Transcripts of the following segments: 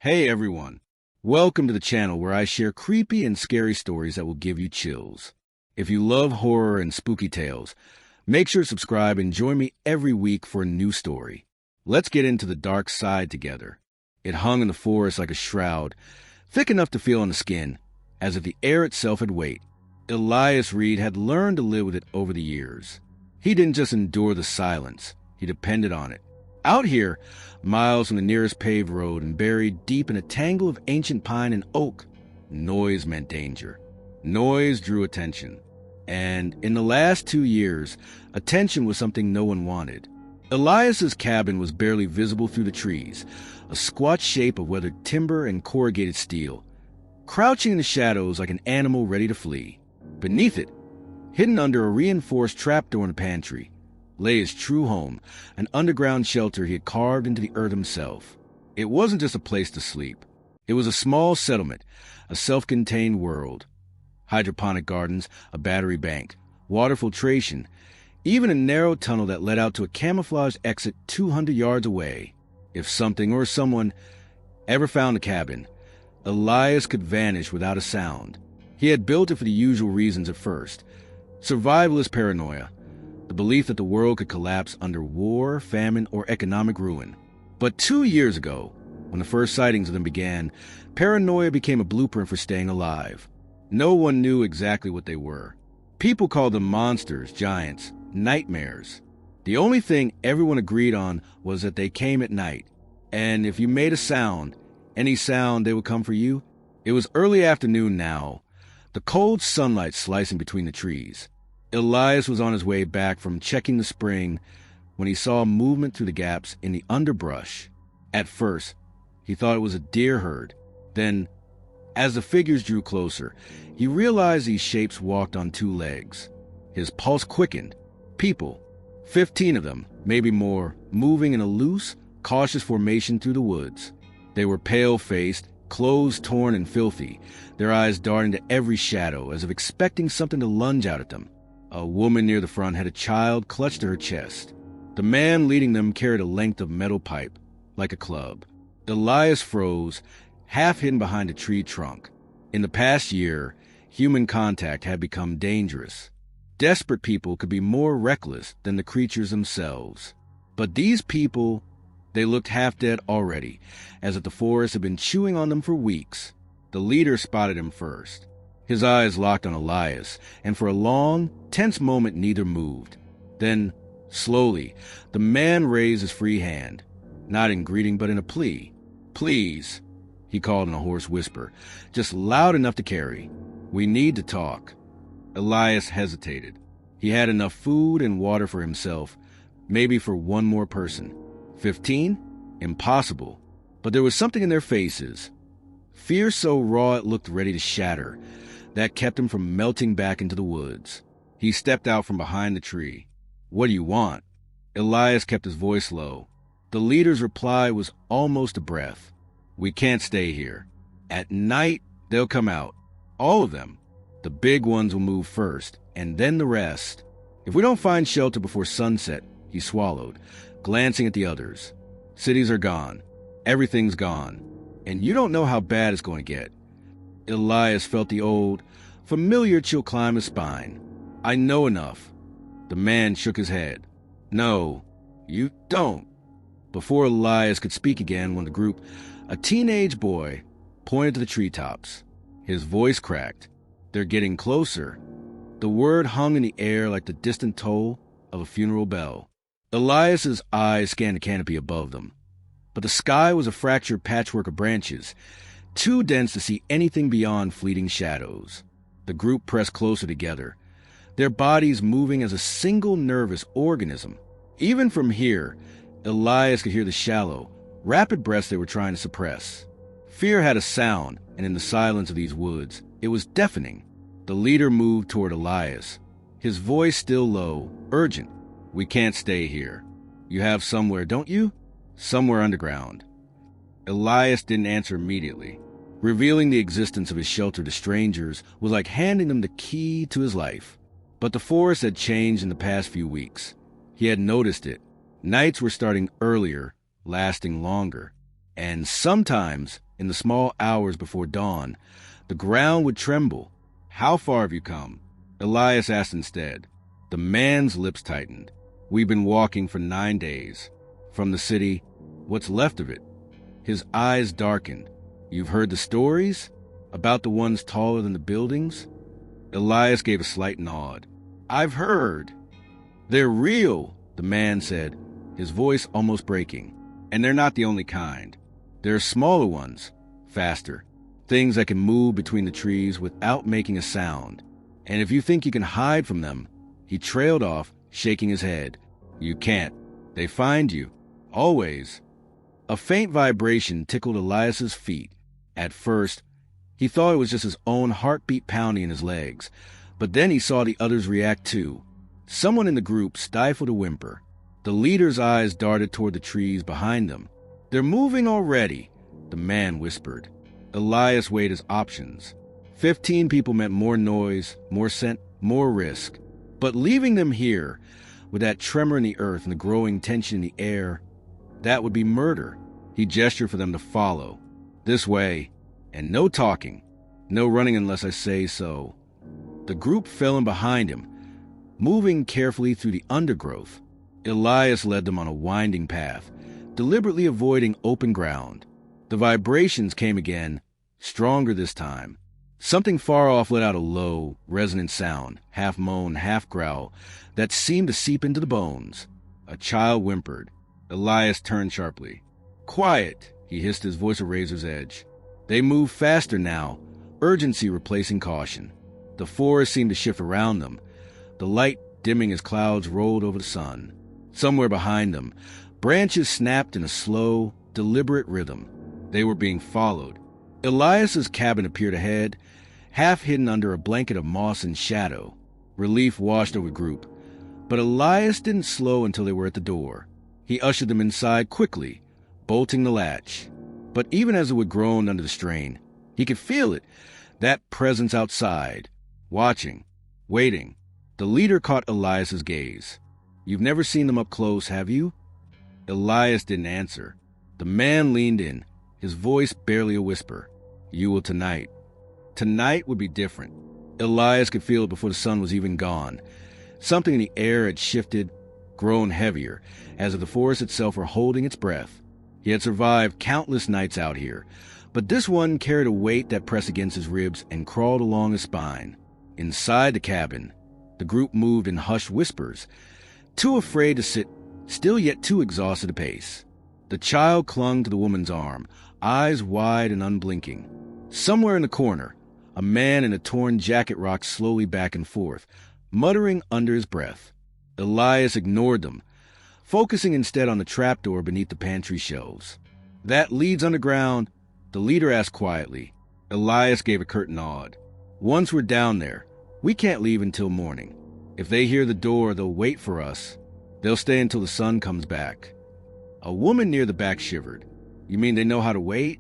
Hey everyone, welcome to the channel where I share creepy and scary stories that will give you chills. If you love horror and spooky tales, make sure to subscribe and join me every week for a new story. Let's get into the dark side together. It hung in the forest like a shroud, thick enough to feel on the skin, as if the air itself had weight. Elias Reed had learned to live with it over the years. He didn't just endure the silence, he depended on it. Out here, miles from the nearest paved road and buried deep in a tangle of ancient pine and oak, noise meant danger. Noise drew attention. And in the last 2 years, attention was something no one wanted. Elias's cabin was barely visible through the trees, a squat shape of weathered timber and corrugated steel, crouching in the shadows like an animal ready to flee. Beneath it, hidden under a reinforced trapdoor in the pantry, lay his true home, an underground shelter he had carved into the earth himself. It wasn't just a place to sleep. It was a small settlement, a self-contained world. Hydroponic gardens, a battery bank, water filtration, even a narrow tunnel that led out to a camouflaged exit 200 yards away. If something or someone ever found the cabin, Elias could vanish without a sound. He had built it for the usual reasons at first: survivalist paranoia, the belief that the world could collapse under war, famine, or economic ruin. But 2 years ago, when the first sightings of them began, paranoia became a blueprint for staying alive. No one knew exactly what they were. People called them monsters, giants, nightmares. The only thing everyone agreed on was that they came at night, and if you made a sound, any sound, they would come for you. It was early afternoon now, the cold sunlight slicing between the trees. Elias was on his way back from checking the spring when he saw movement through the gaps in the underbrush. At first, he thought it was a deer herd. Then, as the figures drew closer, he realized these shapes walked on 2 legs. His pulse quickened. People, 15 of them, maybe more, moving in a loose, cautious formation through the woods. They were pale-faced, clothes torn and filthy, their eyes darting to every shadow as if expecting something to lunge out at them. A woman near the front had a child clutched to her chest. The man leading them carried a length of metal pipe, like a club. Elias froze, half hidden behind a tree trunk. In the past year, human contact had become dangerous. Desperate people could be more reckless than the creatures themselves. But these people, they looked half dead already, as if the forest had been chewing on them for weeks. The leader spotted him first. His eyes locked on Elias, and for a long, tense moment neither moved. Then, slowly, the man raised his free hand, not in greeting but in a plea. "Please," he called in a hoarse whisper, just loud enough to carry. "We need to talk." Elias hesitated. He had enough food and water for himself, maybe for one more person. 15? Impossible. But there was something in their faces. Fear so raw it looked ready to shatter, that kept him from melting back into the woods. He stepped out from behind the tree. "What do you want?" Elias kept his voice low. The leader's reply was almost a breath. "We can't stay here. At night, they'll come out. All of them. The big ones will move first, and then the rest. If we don't find shelter before sunset," he swallowed, glancing at the others. "Cities are gone. Everything's gone. And you don't know how bad it's going to get." Elias felt the old, familiar chill climb his spine. "I know enough." The man shook his head. "No, you don't." Before Elias could speak again, one of the group, a teenage boy, pointed to the treetops. His voice cracked. "They're getting closer." The word hung in the air like the distant toll of a funeral bell. Elias's eyes scanned the canopy above them. But the sky was a fractured patchwork of branches, too dense to see anything beyond fleeting shadows. The group pressed closer together, their bodies moving as a single nervous organism. Even from here, Elias could hear the shallow, rapid breaths they were trying to suppress. Fear had a sound, and in the silence of these woods, it was deafening. The leader moved toward Elias, his voice still low, urgent. "We can't stay here. You have somewhere, don't you? Somewhere underground." Elias didn't answer immediately. Revealing the existence of his shelter to strangers was like handing them the key to his life. But the forest had changed in the past few weeks. He had noticed it. Nights were starting earlier, lasting longer. And sometimes, in the small hours before dawn, the ground would tremble. "How far have you come?" Elias asked instead. The man's lips tightened. "We've been walking for 9 days. From the city, what's left of it." His eyes darkened. "You've heard the stories? About the ones taller than the buildings?" Elias gave a slight nod. "I've heard. They're real," the man said, his voice almost breaking. "And they're not the only kind. There are smaller ones, faster, things that can move between the trees without making a sound. And if you think you can hide from them," he trailed off, shaking his head, "you can't. They find you. Always." A faint vibration tickled Elias's feet. At first, he thought it was just his own heartbeat pounding in his legs, but then he saw the others react too. Someone in the group stifled a whimper. The leader's eyes darted toward the trees behind them. "They're moving already," the man whispered. Elias weighed his options. 15 people meant more noise, more scent, more risk. But leaving them here, with that tremor in the earth and the growing tension in the air, that would be murder. He gestured for them to follow. "This way. And no talking. No running unless I say so." The group fell in behind him, moving carefully through the undergrowth. Elias led them on a winding path, deliberately avoiding open ground. The vibrations came again, stronger this time. Something far off let out a low, resonant sound, half moan, half growl, that seemed to seep into the bones. A child whimpered. Elias turned sharply. "Quiet," he hissed, his voice a razor's edge. They moved faster now, urgency replacing caution. The forest seemed to shift around them, the light dimming as clouds rolled over the sun. Somewhere behind them, branches snapped in a slow, deliberate rhythm. They were being followed. Elias's cabin appeared ahead, half hidden under a blanket of moss and shadow. Relief washed over the group, but Elias didn't slow until they were at the door. He ushered them inside quickly, bolting the latch. But even as it would groan under the strain, he could feel it, that presence outside, watching, waiting. The leader caught Elias's gaze. "You've never seen them up close, have you?" Elias didn't answer. The man leaned in, his voice barely a whisper. "You will tonight." Tonight would be different. Elias could feel it before the sun was even gone. Something in the air had shifted, grown heavier, as if the forest itself were holding its breath. He had survived countless nights out here, but this one carried a weight that pressed against his ribs and crawled along his spine. Inside the cabin, the group moved in hushed whispers, too afraid to sit still yet too exhausted to pace. The child clung to the woman's arm, eyes wide and unblinking. Somewhere in the corner, a man in a torn jacket rocked slowly back and forth, muttering under his breath. Elias ignored them, focusing instead on the trapdoor beneath the pantry shelves. "That leads underground?" the leader asked quietly. Elias gave a curt nod. "Once we're down there, we can't leave until morning. If they hear the door, they'll wait for us. They'll stay until the sun comes back." A woman near the back shivered. "You mean they know how to wait?"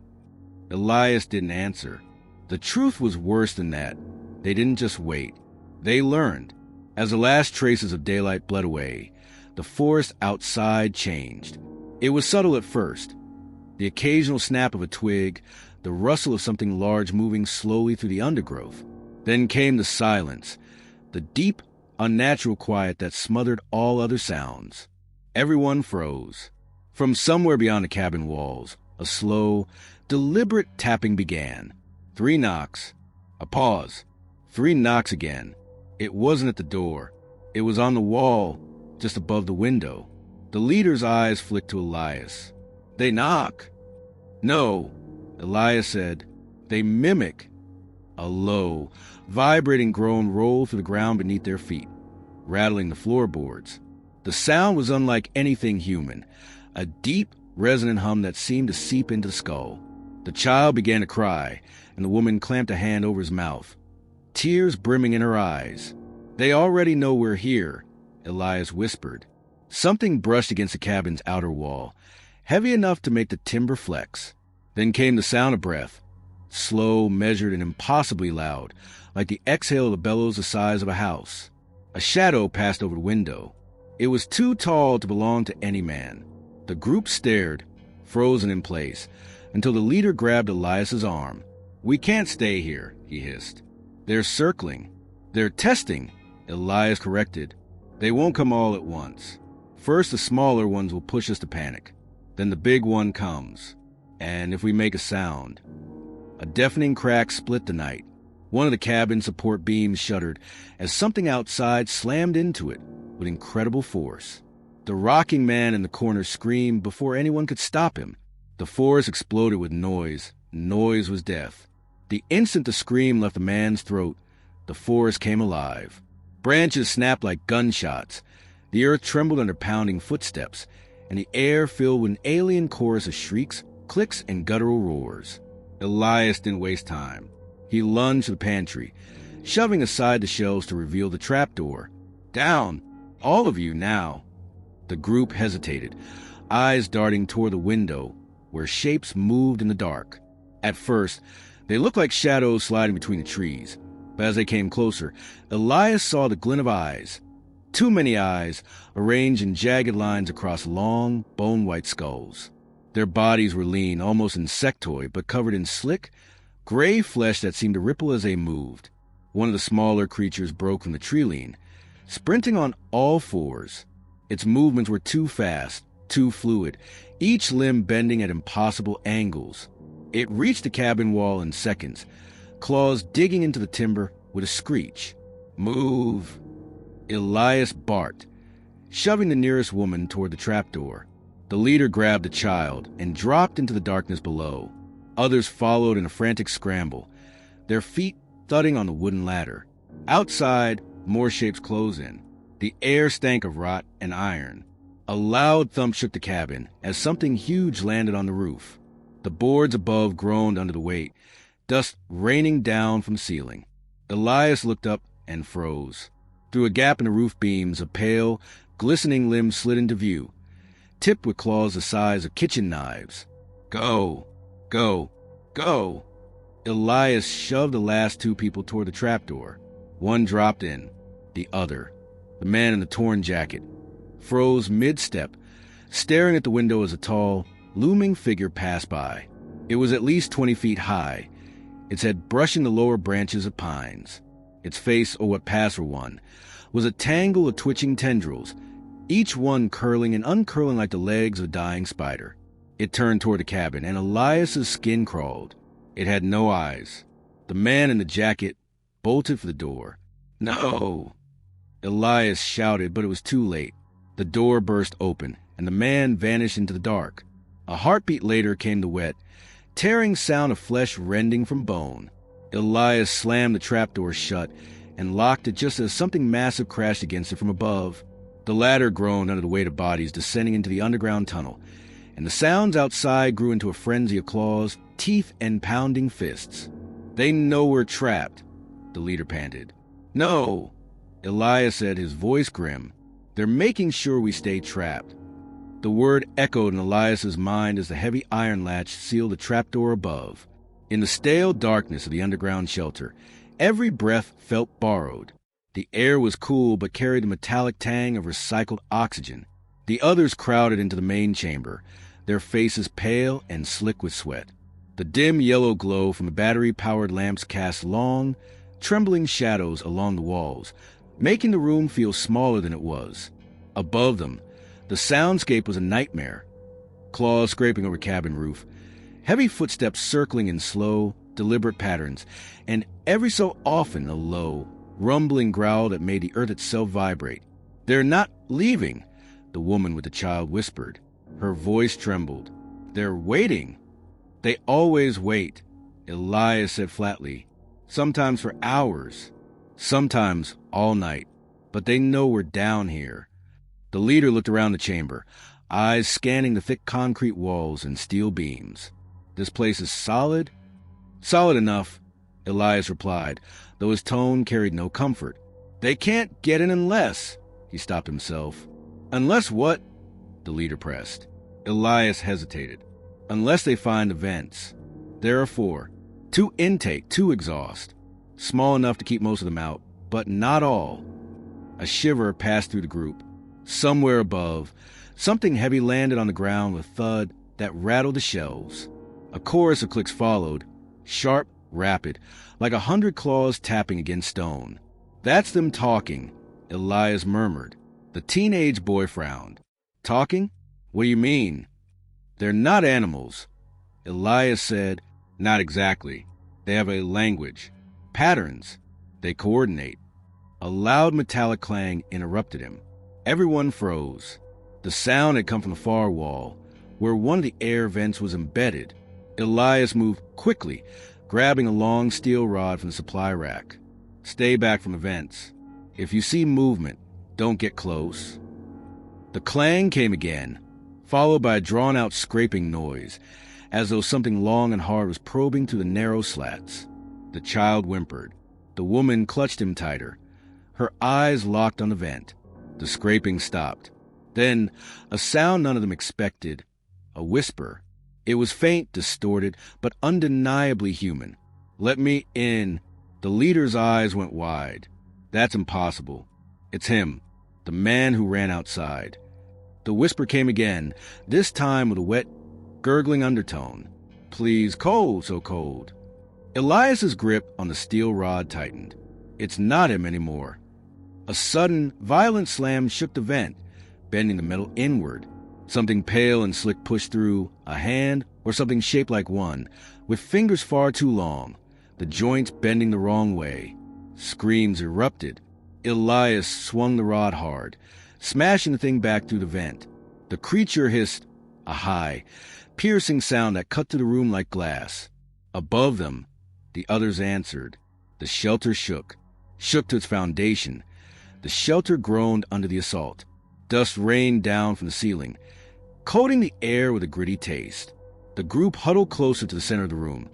Elias didn't answer. The truth was worse than that. They didn't just wait. They learned. As the last traces of daylight bled away, the forest outside changed. It was subtle at first. The occasional snap of a twig, the rustle of something large moving slowly through the undergrowth. Then came the silence, the deep, unnatural quiet that smothered all other sounds. Everyone froze. From somewhere beyond the cabin walls, a slow, deliberate tapping began. 3 knocks. A pause. 3 knocks again. It wasn't at the door. It was on the wall, just above the window. The leader's eyes flicked to Elias. "They knock." "No," Elias said. "They mimic." A low, vibrating groan rolled through the ground beneath their feet, rattling the floorboards. The sound was unlike anything human, a deep, resonant hum that seemed to seep into the skull. The child began to cry, and the woman clamped a hand over his mouth, tears brimming in her eyes. "They already know we're here," Elias whispered. Something brushed against the cabin's outer wall, heavy enough to make the timber flex. Then came the sound of breath, slow, measured, and impossibly loud, like the exhale of a bellows the size of a house. A shadow passed over the window. It was too tall to belong to any man. The group stared, frozen in place, until the leader grabbed Elias's arm. "We can't stay here," he hissed. "They're circling. They're testing," Elias corrected. "They won't come all at once. First, the smaller ones will push us to panic. Then the big one comes. And if we make a sound..." A deafening crack split the night. One of the cabin support beams shuddered as something outside slammed into it with incredible force. The rocking man in the corner screamed before anyone could stop him. The forest exploded with noise. Noise was death. The instant the scream left the man's throat, the forest came alive. Branches snapped like gunshots. The earth trembled under pounding footsteps, and the air filled with an alien chorus of shrieks, clicks, and guttural roars. Elias didn't waste time. He lunged to the pantry, shoving aside the shelves to reveal the trapdoor. "Down! All of you now!" The group hesitated, eyes darting toward the window, where shapes moved in the dark. At first, they looked like shadows sliding between the trees, but as they came closer, Elias saw the glint of eyes. Too many eyes, arranged in jagged lines across long, bone-white skulls. Their bodies were lean, almost insectoid, but covered in slick, gray flesh that seemed to ripple as they moved. One of the smaller creatures broke from the tree lean, sprinting on all fours. Its movements were too fast, too fluid, each limb bending at impossible angles. It reached the cabin wall in seconds, claws digging into the timber with a screech. "Move!" Elias barked, shoving the nearest woman toward the trapdoor. The leader grabbed the child and dropped into the darkness below. Others followed in a frantic scramble, their feet thudding on the wooden ladder. Outside, more shapes closed in. The air stank of rot and iron. A loud thump shook the cabin as something huge landed on the roof. The boards above groaned under the weight, dust raining down from the ceiling. Elias looked up and froze. Through a gap in the roof beams, a pale, glistening limb slid into view, tipped with claws the size of kitchen knives. "Go! Go! Go!" Elias shoved the last two people toward the trapdoor. One dropped in. The other, the man in the torn jacket, froze mid-step, staring at the window as a tall, looming figure passed by. It was at least 20 feet high, its head brushing the lower branches of pines. Its face, or what passed for one, was a tangle of twitching tendrils, each one curling and uncurling like the legs of a dying spider. It turned toward the cabin, and Elias's skin crawled. It had no eyes. The man in the jacket bolted for the door. "No!" Elias shouted, but it was too late. The door burst open, and the man vanished into the dark. A heartbeat later came the wet, tearing sound of flesh rending from bone. Elias slammed the trapdoor shut and locked it just as something massive crashed against it from above. The ladder groaned under the weight of bodies descending into the underground tunnel, and the sounds outside grew into a frenzy of claws, teeth, and pounding fists. "They know we're trapped," the leader panted. "No," Elias said, his voice grim. "They're making sure we stay trapped." The word echoed in Elias's mind as the heavy iron latch sealed the trapdoor above. In the stale darkness of the underground shelter, every breath felt borrowed. The air was cool but carried the metallic tang of recycled oxygen. The others crowded into the main chamber, their faces pale and slick with sweat. The dim yellow glow from the battery-powered lamps cast long, trembling shadows along the walls, making the room feel smaller than it was. Above them, the soundscape was a nightmare. Claws scraping over cabin roof, heavy footsteps circling in slow, deliberate patterns, and every so often a low, rumbling growl that made the earth itself vibrate. "They're not leaving," the woman with the child whispered. Her voice trembled. "They're waiting." "They always wait," Elias said flatly. "Sometimes for hours, sometimes all night. But they know we're down here." The leader looked around the chamber, eyes scanning the thick concrete walls and steel beams. "This place is solid?" "Solid enough," Elias replied, though his tone carried no comfort. "They can't get in unless—" He stopped himself. "Unless what?" the leader pressed. Elias hesitated. "Unless they find the vents. There are 4. 2 intake, 2 exhaust. Small enough to keep most of them out, but not all." A shiver passed through the group. Somewhere above, something heavy landed on the ground with thud, that rattled the shelves. A chorus of clicks followed, sharp, rapid, like 100 claws tapping against stone. "That's them talking," Elias murmured. The teenage boy frowned. "Talking? What do you mean?" "They're not animals," Elias said. "Not exactly. They have a language. Patterns. They coordinate." A loud metallic clang interrupted him. Everyone froze. The sound had come from the far wall, where one of the air vents was embedded. Elias moved quickly, grabbing a long steel rod from the supply rack. "Stay back from the vents. If you see movement, don't get close." The clang came again, followed by a drawn-out scraping noise, as though something long and hard was probing through the narrow slats. The child whimpered. The woman clutched him tighter. Her eyes locked on the vent. The scraping stopped. Then, a sound none of them expected. A whisper. It was faint, distorted, but undeniably human. "Let me in." The leader's eyes went wide. "That's impossible. It's him, the man who ran outside." The whisper came again, this time with a wet, gurgling undertone. "Please, cold, so cold." Elias's grip on the steel rod tightened. It's not him anymore. A sudden, violent slam shook the vent, bending the metal inward. Something pale and slick pushed through, a hand, or something shaped like one, with fingers far too long, the joints bending the wrong way. Screams erupted. Elias swung the rod hard, smashing the thing back through the vent. The creature hissed, a high, piercing sound that cut through the room like glass. Above them, the others answered. The shelter shook to its foundation. The shelter groaned under the assault. Dust rained down from the ceiling, coating the air with a gritty taste. The group huddled closer to the center of the room,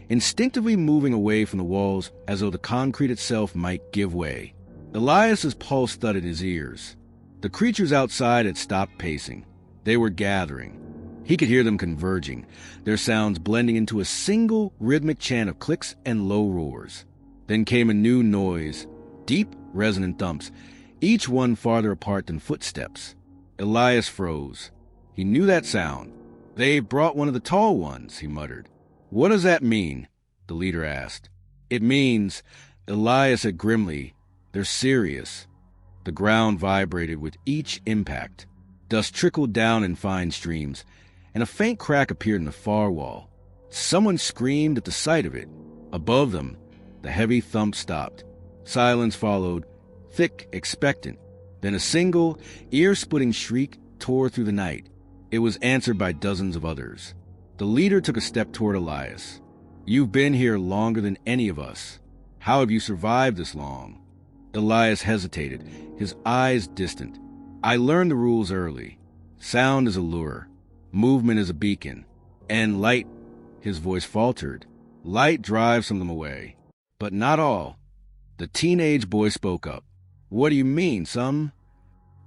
instinctively moving away from the walls as though the concrete itself might give way. Elias's pulse thudded his ears. The creatures outside had stopped pacing. They were gathering. He could hear them converging, their sounds blending into a single rhythmic chant of clicks and low roars. Then came a new noise, deep, resonant thumps, each one farther apart than footsteps. Elias froze. He knew that sound. "They brought one of the tall ones," he muttered. "What does that mean?" the leader asked. "It means," Elias said grimly, "they're serious." The ground vibrated with each impact. Dust trickled down in fine streams, and a faint crack appeared in the far wall. Someone screamed at the sight of it. Above them, the heavy thump stopped. Silence followed, thick, expectant. Then a single, ear-splitting shriek tore through the night. It was answered by dozens of others. The leader took a step toward Elias. "You've been here longer than any of us. How have you survived this long?" Elias hesitated, his eyes distant. "I learned the rules early. Sound is a lure. Movement is a beacon. And light," his voice faltered, "light drives some of them away. But not all." The teenage boy spoke up. "What do you mean, some?"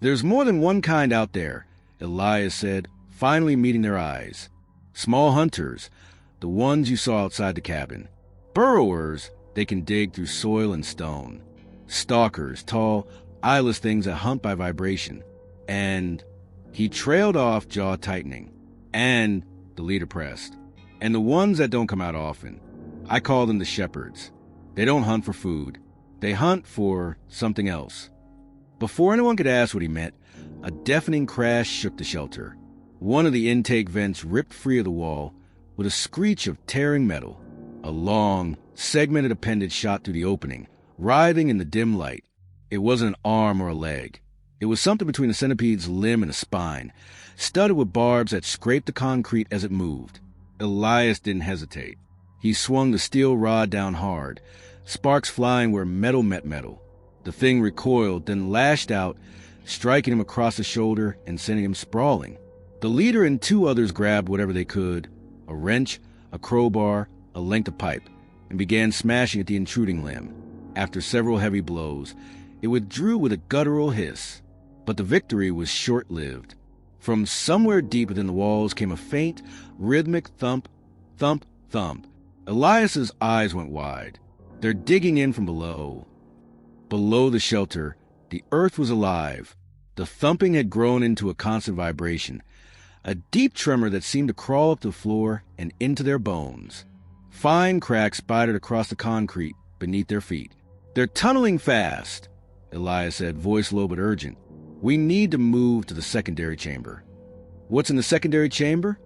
"There's more than one kind out there," Elias said, finally meeting their eyes. "Small hunters, the ones you saw outside the cabin. Burrowers, they can dig through soil and stone. Stalkers, tall, eyeless things that hunt by vibration. And..." He trailed off, jaw tightening. "And," the leader pressed, "and the ones that don't come out often. I call them the shepherds. They don't hunt for food. They hunt for something else." Before anyone could ask what he meant, a deafening crash shook the shelter. One of the intake vents ripped free of the wall with a screech of tearing metal. A long, segmented appendage shot through the opening, writhing in the dim light. It wasn't an arm or a leg. It was something between a centipede's limb and a spine, studded with barbs that scraped the concrete as it moved. Elias didn't hesitate. He swung the steel rod down hard, sparks flying where metal met metal. The thing recoiled, then lashed out, striking him across the shoulder and sending him sprawling. The leader and two others grabbed whatever they could, a wrench, a crowbar, a length of pipe, and began smashing at the intruding limb. After several heavy blows, it withdrew with a guttural hiss. But the victory was short-lived. From somewhere deep within the walls came a faint, rhythmic thump, thump, thump. Elias's eyes went wide. They're digging in from below. Below the shelter, the earth was alive. The thumping had grown into a constant vibration, a deep tremor that seemed to crawl up the floor and into their bones. Fine cracks spidered across the concrete beneath their feet. "They're tunneling fast," Elias said, voice low but urgent. "We need to move to the secondary chamber." "What's in the secondary chamber?"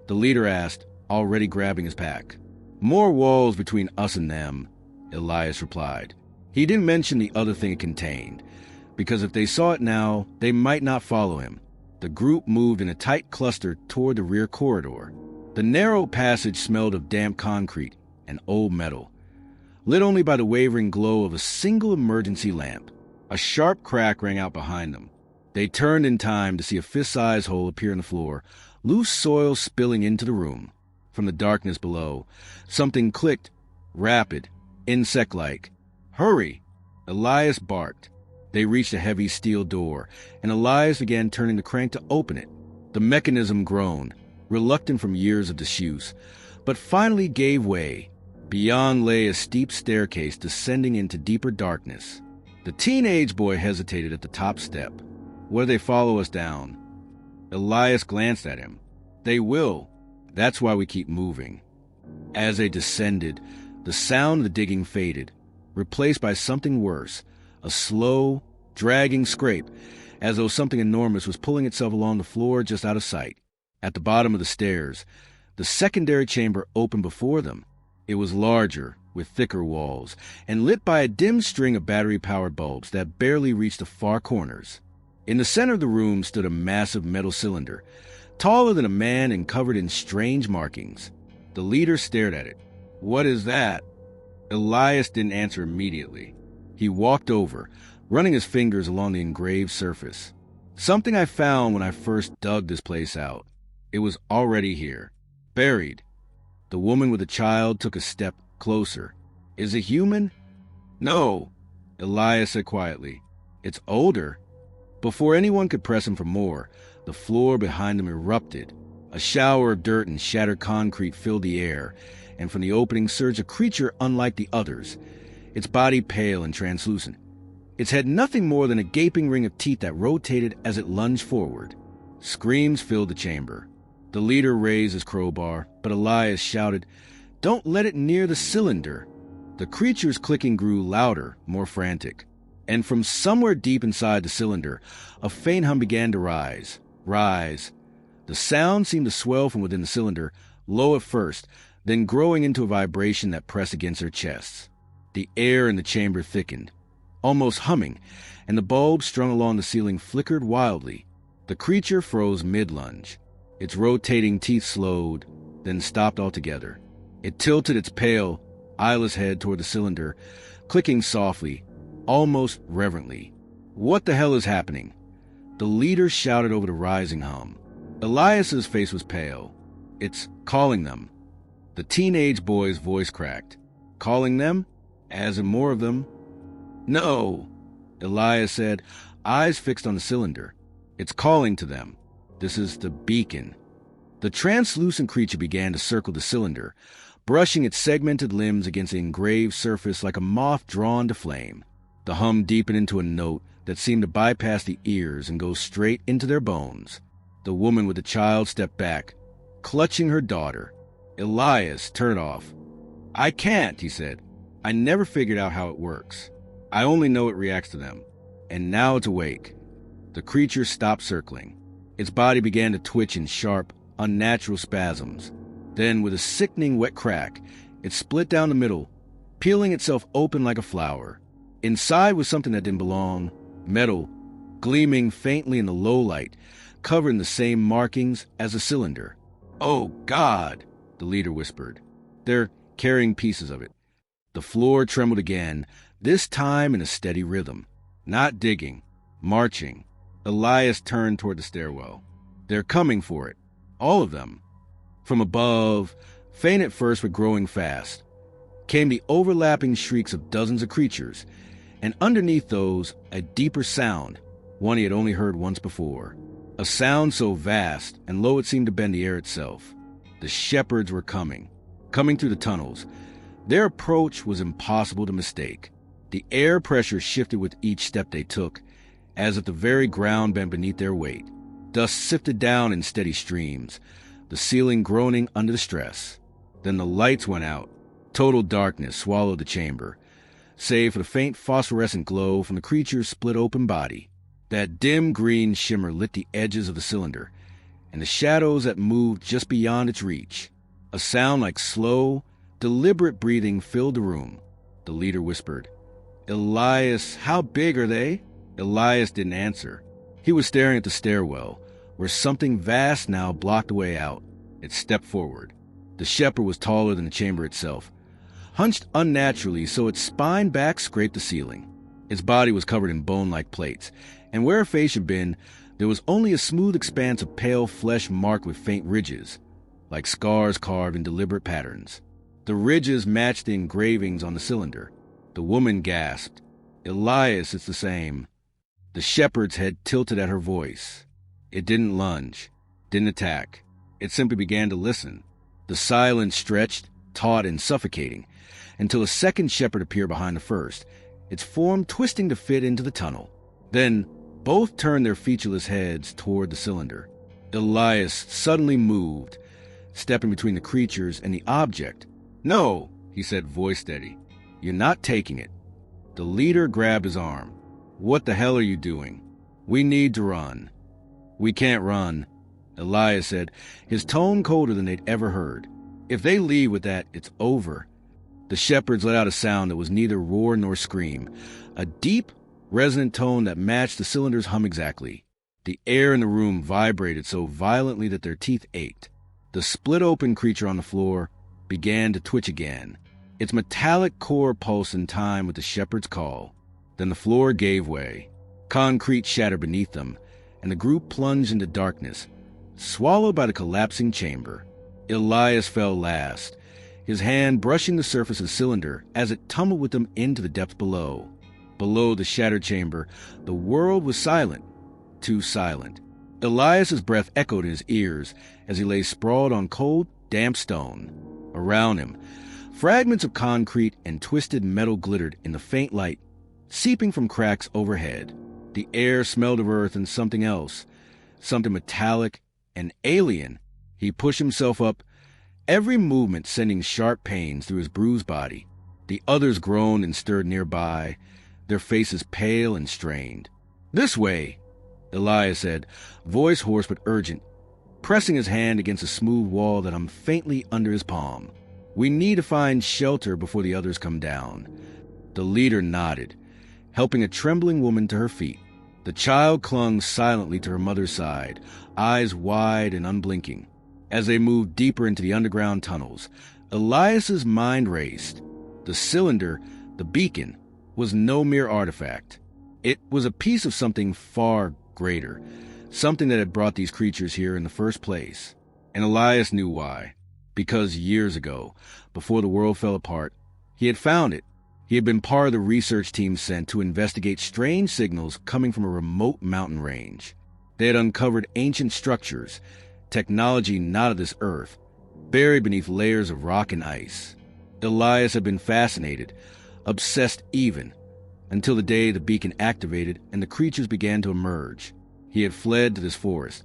the leader asked, already grabbing his pack. "More walls between us and them," Elias replied. He didn't mention the other thing it contained, because if they saw it now, they might not follow him. The group moved in a tight cluster toward the rear corridor. The narrow passage smelled of damp concrete and old metal, lit only by the wavering glow of a single emergency lamp. A sharp crack rang out behind them. They turned in time to see a fist-sized hole appear in the floor, loose soil spilling into the room. From the darkness below, something clicked, rapid, insect-like. "Hurry!" Elias barked. They reached a heavy steel door, and Elias began turning the crank to open it. The mechanism groaned, reluctant from years of disuse, but finally gave way. Beyond lay a steep staircase descending into deeper darkness. The teenage boy hesitated at the top step. "Will they follow us down?" Elias glanced at him. "They will. That's why we keep moving." As they descended, the sound of the digging faded, replaced by something worse, a slow, dragging scrape, as though something enormous was pulling itself along the floor just out of sight. At the bottom of the stairs, the secondary chamber opened before them. It was larger, with thicker walls, and lit by a dim string of battery-powered bulbs that barely reached the far corners. In the center of the room stood a massive metal cylinder, taller than a man and covered in strange markings. The leader stared at it. "What is that?" Elias didn't answer immediately. He walked over, running his fingers along the engraved surface. "Something I found when I first dug this place out. It was already here, buried." The woman with the child took a step closer. "Is it human?" "No," Elias said quietly. "It's older." Before anyone could press him for more, the floor behind them erupted. A shower of dirt and shattered concrete filled the air, and from the opening surged a creature unlike the others, its body pale and translucent. Its head nothing more than a gaping ring of teeth that rotated as it lunged forward. Screams filled the chamber. The leader raised his crowbar, but Elias shouted, "Don't let it near the cylinder." The creature's clicking grew louder, more frantic, and from somewhere deep inside the cylinder, a faint hum began to rise. The sound seemed to swell from within the cylinder, low at first, then growing into a vibration that pressed against their chests. The air in the chamber thickened, almost humming, and the bulbs strung along the ceiling flickered wildly. The creature froze mid-lunge. Its rotating teeth slowed, then stopped altogether. It tilted its pale, eyeless head toward the cylinder, clicking softly, almost reverently. "What the hell is happening?" The leader shouted over the rising hum. Elias's face was pale. "It's calling them." The teenage boy's voice cracked. "Calling them? As in more of them?" "No," Elias said, eyes fixed on the cylinder. "It's calling to them. This is the beacon." The translucent creature began to circle the cylinder, brushing its segmented limbs against the engraved surface like a moth drawn to flame. The hum deepened into a note that seemed to bypass the ears and go straight into their bones. The woman with the child stepped back, clutching her daughter. "Elias, turn it off." "I can't," he said. "I never figured out how it works. I only know it reacts to them. And now it's awake." The creature stopped circling. Its body began to twitch in sharp, unnatural spasms. Then, with a sickening wet crack, it split down the middle, peeling itself open like a flower. Inside was something that didn't belong. Metal, gleaming faintly in the low light, covered in the same markings as the cylinder. "Oh, God," the leader whispered. "They're carrying pieces of it." The floor trembled again, this time in a steady rhythm. Not digging, marching. Elias turned toward the stairwell. "They're coming for it. All of them." From above, faint at first but growing fast, came the overlapping shrieks of dozens of creatures, and underneath those, a deeper sound, one he had only heard once before. A sound so vast and low it seemed to bend the air itself. The shepherds were coming through the tunnels. Their approach was impossible to mistake. The air pressure shifted with each step they took, as if the very ground bent beneath their weight. Dust sifted down in steady streams, the ceiling groaning under the stress. Then the lights went out. Total darkness swallowed the chamber, save for the faint phosphorescent glow from the creature's split-open body. That dim green shimmer lit the edges of the cylinder, and the shadows that moved just beyond its reach. A sound like slow, deliberate breathing filled the room. The leader whispered, "Elias, how big are they?" Elias didn't answer. He was staring at the stairwell, where something vast now blocked the way out. It stepped forward. The shepherd was taller than the chamber itself, hunched unnaturally so its spine back scraped the ceiling. Its body was covered in bone-like plates, and where her face had been, there was only a smooth expanse of pale flesh marked with faint ridges, like scars carved in deliberate patterns. The ridges matched the engravings on the cylinder. The woman gasped, "Elias, it's the same." The shepherd's head tilted at her voice. It didn't lunge, didn't attack. It simply began to listen. The silence stretched, taut and suffocating, until a second shepherd appeared behind the first, its form twisting to fit into the tunnel. Then both turned their featureless heads toward the cylinder. Elias suddenly moved, stepping between the creatures and the object. "No," he said, voice steady. "You're not taking it." The leader grabbed his arm. "What the hell are you doing? We need to run." "We can't run," Elias said, his tone colder than they'd ever heard. "If they leave with that, it's over." The shepherds let out a sound that was neither roar nor scream, a deep, resonant tone that matched the cylinder's hum exactly. The air in the room vibrated so violently that their teeth ached. The split-open creature on the floor began to twitch again, its metallic core pulsed in time with the shepherd's call. Then the floor gave way. Concrete shattered beneath them, and the group plunged into darkness, swallowed by the collapsing chamber. Elias fell last, his hand brushing the surface of the cylinder as it tumbled with them into the depths below. Below the shattered chamber, the world was silent, too silent. Elias's breath echoed in his ears as he lay sprawled on cold, damp stone. Around him, fragments of concrete and twisted metal glittered in the faint light, seeping from cracks overhead. The air smelled of earth and something else, something metallic and alien. He pushed himself up, every movement sending sharp pains through his bruised body. The others groaned and stirred nearby, their faces pale and strained. "This way," Elias said, voice hoarse but urgent, pressing his hand against a smooth wall that hummed faintly under his palm. "We need to find shelter before the others come down." The leader nodded, helping a trembling woman to her feet. The child clung silently to her mother's side, eyes wide and unblinking. As they moved deeper into the underground tunnels, Elias's mind raced. The cylinder, the beacon, was no mere artifact. It was a piece of something far greater, something that had brought these creatures here in the first place. And Elias knew why. Because years ago, before the world fell apart, he had found it. He had been part of the research team sent to investigate strange signals coming from a remote mountain range. They had uncovered ancient structures, technology not of this earth, buried beneath layers of rock and ice. Elias had been fascinated, obsessed even, until the day the beacon activated and the creatures began to emerge. He had fled to this forest,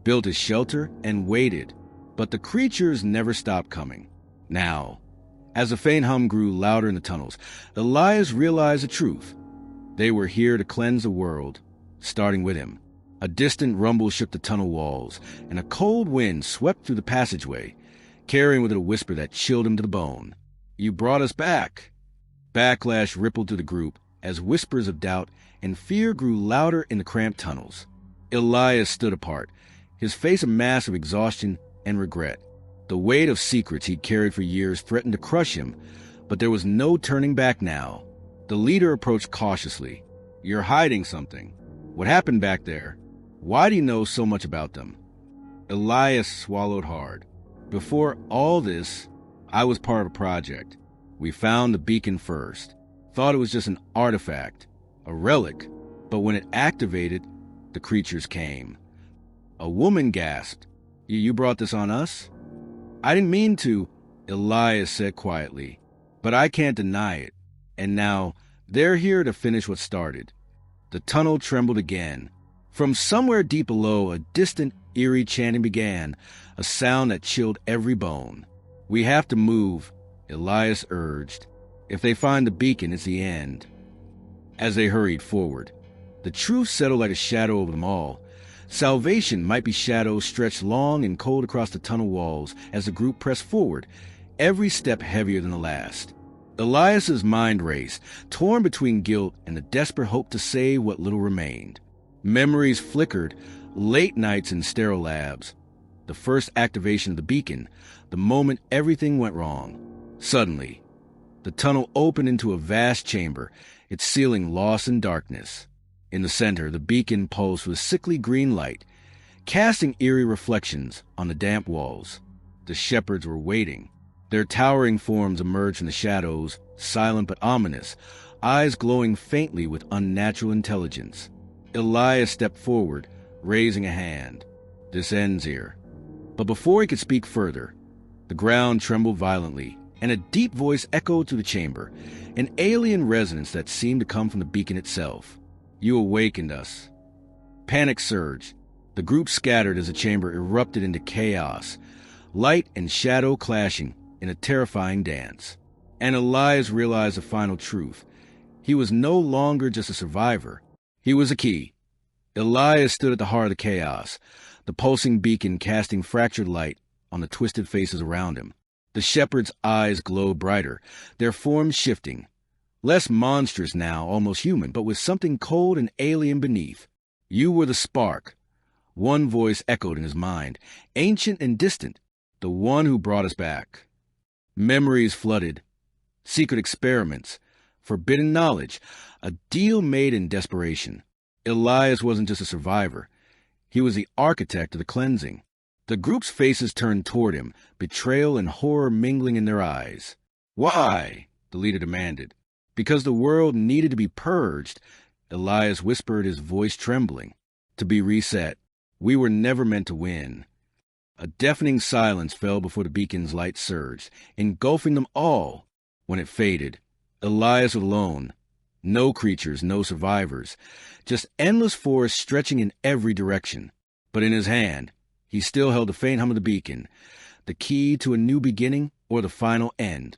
built his shelter, and waited. But the creatures never stopped coming. Now, as the faint hum grew louder in the tunnels, Elias realized the truth. They were here to cleanse the world, starting with him. A distant rumble shook the tunnel walls, and a cold wind swept through the passageway, carrying with it a whisper that chilled him to the bone. "You brought us back." Backlash rippled through the group as whispers of doubt and fear grew louder in the cramped tunnels. Elias stood apart, his face a mask of exhaustion and regret. The weight of secrets he'd carried for years threatened to crush him, but there was no turning back now. The leader approached cautiously. "You're hiding something. What happened back there? Why do you know so much about them?" Elias swallowed hard. "Before all this, I was part of a project. We found the beacon first. Thought it was just an artifact, a relic, but when it activated, the creatures came." A woman gasped. You brought this on us?" "I didn't mean to," Elias said quietly, "but I can't deny it. And now, they're here to finish what started." The tunnel trembled again. From somewhere deep below, a distant, eerie chanting began, a sound that chilled every bone. "We have to move," Elias urged. "If they find the beacon, it's the end." As they hurried forward, the truth settled like a shadow over them all. Salvation might be shadows stretched long and cold across the tunnel walls as the group pressed forward, every step heavier than the last. Elias's mind raced, torn between guilt and the desperate hope to save what little remained. Memories flickered, late nights in sterile labs, the first activation of the beacon, the moment everything went wrong. Suddenly, the tunnel opened into a vast chamber, its ceiling lost in darkness. In the center, the beacon pulsed with sickly green light, casting eerie reflections on the damp walls. The shepherds were waiting. Their towering forms emerged from the shadows, silent but ominous, eyes glowing faintly with unnatural intelligence. Elias stepped forward, raising a hand. "This ends here." But before he could speak further, the ground trembled violently, and a deep voice echoed through the chamber, an alien resonance that seemed to come from the beacon itself. "You awakened us." Panic surged. The group scattered as the chamber erupted into chaos, light and shadow clashing in a terrifying dance. And Elias realized the final truth. He was no longer just a survivor. He was a key. Elias stood at the heart of the chaos, the pulsing beacon casting fractured light on the twisted faces around him. The shepherds' eyes glowed brighter, their forms shifting. Less monstrous now, almost human, but with something cold and alien beneath. "You were the spark," one voice echoed in his mind, ancient and distant, "the one who brought us back." Memories flooded, secret experiments, forbidden knowledge, a deal made in desperation. Elias wasn't just a survivor. He was the architect of the cleansing. The group's faces turned toward him, betrayal and horror mingling in their eyes. "Why?" the leader demanded. "Because the world needed to be purged," Elias whispered, his voice trembling. "To be reset. We were never meant to win." A deafening silence fell before the beacon's light surged, engulfing them all. When it faded, Elias was alone. No creatures, no survivors, just endless forest stretching in every direction. But in his hand, he still held the faint hum of the beacon, the key to a new beginning or the final end.